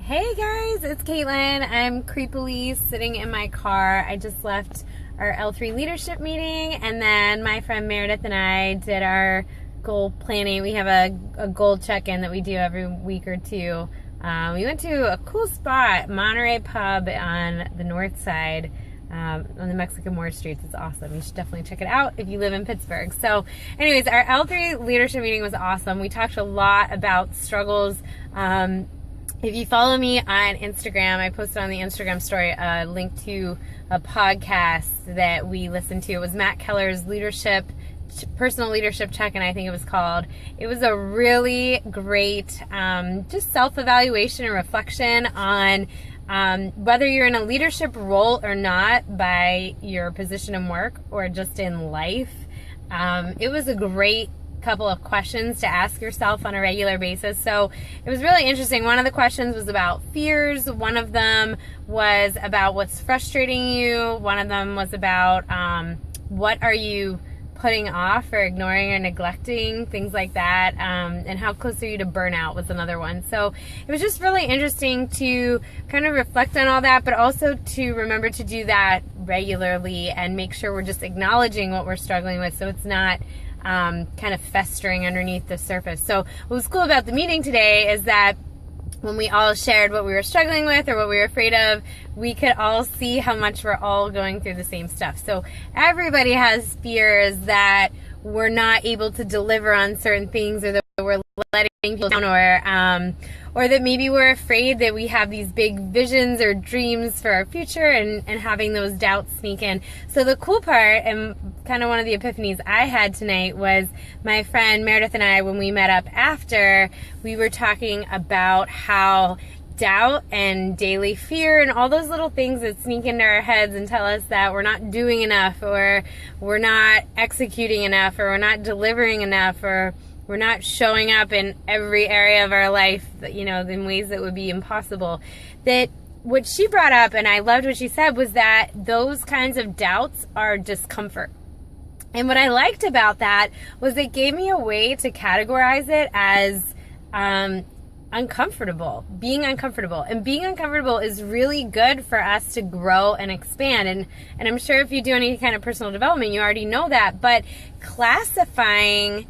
Hey guys, it's Katelyn. I'm creepily sitting in my car. I just left our L3 leadership meeting, and then my friend Meredith and I did our goal planning. We have a goal check-in that we do every week or two. We went to a cool spot, Monterey Pub on the north side, on the Mexican War Streets. It's awesome. You should definitely check it out if you live in Pittsburgh. So anyways, our L3 leadership meeting was awesome. We talked a lot about struggles. If you follow me on Instagram, I posted on the Instagram story a link to a podcast that we listened to. It was Matt Keller's personal leadership check-in, I think it was called. It was a really great just self-evaluation and reflection on whether you're in a leadership role or not by your position in work or just in life. It was a great couple of questions to ask yourself on a regular basis. So it was really interesting. One of the questions was about fears. One of them was about what's frustrating you. One of them was about what are you putting off or ignoring or neglecting, things like that, and how close are you to burnout was another one. So it was just really interesting to kind of reflect on all that, but also to remember to do that regularly and make sure we're just acknowledging what we're struggling with so it's not kind of festering underneath the surface. So what was cool about the meeting today is that when we all shared what we were struggling with or what we were afraid of, we could all see how much we're all going through the same stuff. So everybody has fears that we're not able to deliver on certain things, or that we're letting people down, or that maybe we're afraid that we have these big visions or dreams for our future and having those doubts sneak in. So the cool part, and kind of one of the epiphanies I had tonight, was my friend Meredith and I, when we met up after, we were talking about how doubt and daily fear and all those little things that sneak into our heads and tell us that we're not doing enough, or we're not executing enough, or we're not delivering enough, or we're not showing up in every area of our life, in ways that would be impossible. That what she brought up, and I loved what she said, was that those kinds of doubts are discomfort. And what I liked about that was it gave me a way to categorize it as uncomfortable, being uncomfortable. And being uncomfortable is really good for us to grow and expand. And I'm sure if you do any kind of personal development, you already know that. But classifying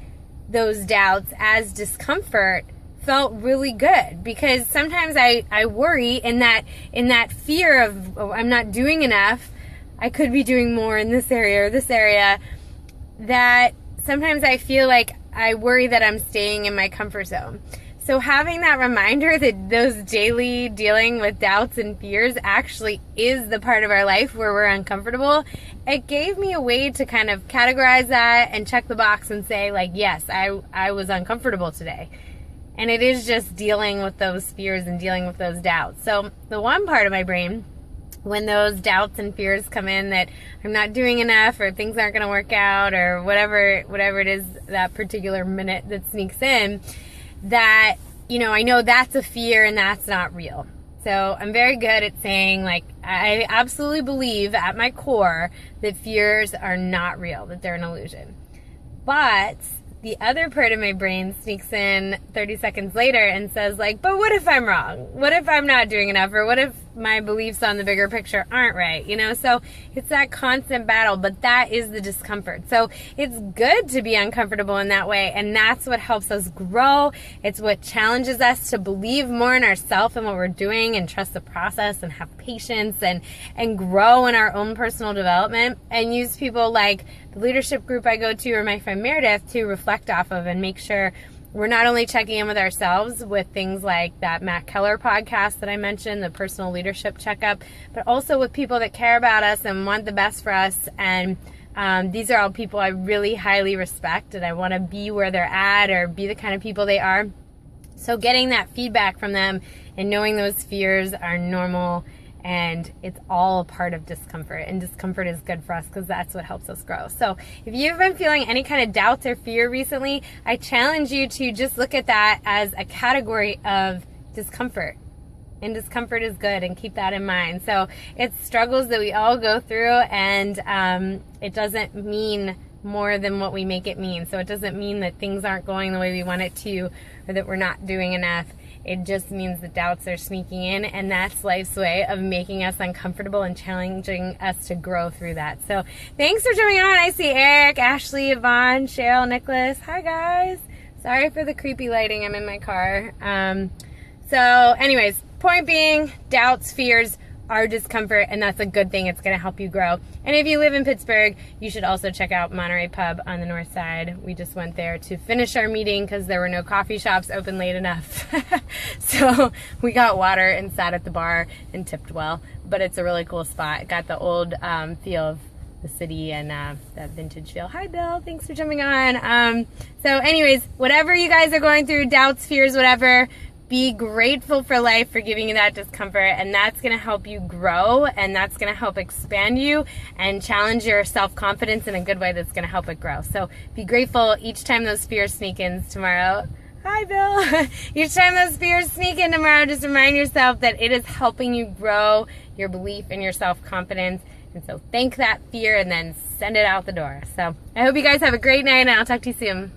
those doubts as discomfort felt really good, because sometimes I worry in that fear of, oh, I'm not doing enough, I could be doing more in this area or this area, that sometimes I feel like I worry that I'm staying in my comfort zone. So having that reminder that those daily dealing with doubts and fears actually is the part of our life where we're uncomfortable, it gave me a way to kind of categorize that and check the box and say, like, yes, I was uncomfortable today. And it is just dealing with those fears and dealing with those doubts. So the one part of my brain, when those doubts and fears come in that I'm not doing enough, or things aren't going to work out, or whatever it is that particular minute that sneaks in, that, I know that's a fear and that's not real. So I'm very good at saying, like, I absolutely believe at my core that fears are not real, that they're an illusion. But the other part of my brain sneaks in 30 seconds later and says, like, but what if I'm wrong? What if I'm not doing enough? Or what if my beliefs on the bigger picture aren't right? So it's that constant battle, but that is the discomfort. So it's good to be uncomfortable in that way, and that's what helps us grow. It's what challenges us to believe more in ourselves and what we're doing, and trust the process, and have patience, and grow in our own personal development, and use people like the leadership group I go to, or my friend Meredith, to reflect off of and make sure we're not only checking in with ourselves with things like that Matt Keller podcast that I mentioned, the personal leadership checkup, but also with people that care about us and want the best for us. And these are all people I really highly respect, and I want to be where they're at, or be the kind of people they are. So getting that feedback from them and knowing those fears are normal, and it's all a part of discomfort, and discomfort is good for us because that's what helps us grow. So if you've been feeling any kind of doubts or fear recently, I challenge you to just look at that as a category of discomfort, and discomfort is good, and keep that in mind. So it's struggles that we all go through, and it doesn't mean more than what we make it mean. So it doesn't mean that things aren't going the way we want it to, or that we're not doing enough. It just means the doubts are sneaking in, and that's life's way of making us uncomfortable and challenging us to grow through that. So thanks for jumping on. I see Eric, Ashley, Yvonne, Cheryl, Nicholas. Hi guys. Sorry for the creepy lighting. I'm in my car. So anyways, point being, doubts, fears are discomfort, and that's a good thing. It's going to help you grow. And if you live in Pittsburgh, you should also check out Monterey Pub on the north side. We just went there to finish our meeting because there were no coffee shops open late enough. So we got water and sat at the bar and tipped well. But it's a really cool spot. It got the old feel of the city and that vintage feel. Hi Bill, thanks for jumping on. So anyways, whatever you guys are going through, doubts, fears, whatever, be grateful for life for giving you that discomfort, and that's going to help you grow, and that's going to help expand you and challenge your self-confidence in a good way that's going to help it grow. So be grateful each time those fears sneak in tomorrow. Hi Bill. Each time those fears sneak in tomorrow, just remind yourself that it is helping you grow your belief in your self-confidence. And so thank that fear and then send it out the door. So I hope you guys have a great night, and I'll talk to you soon.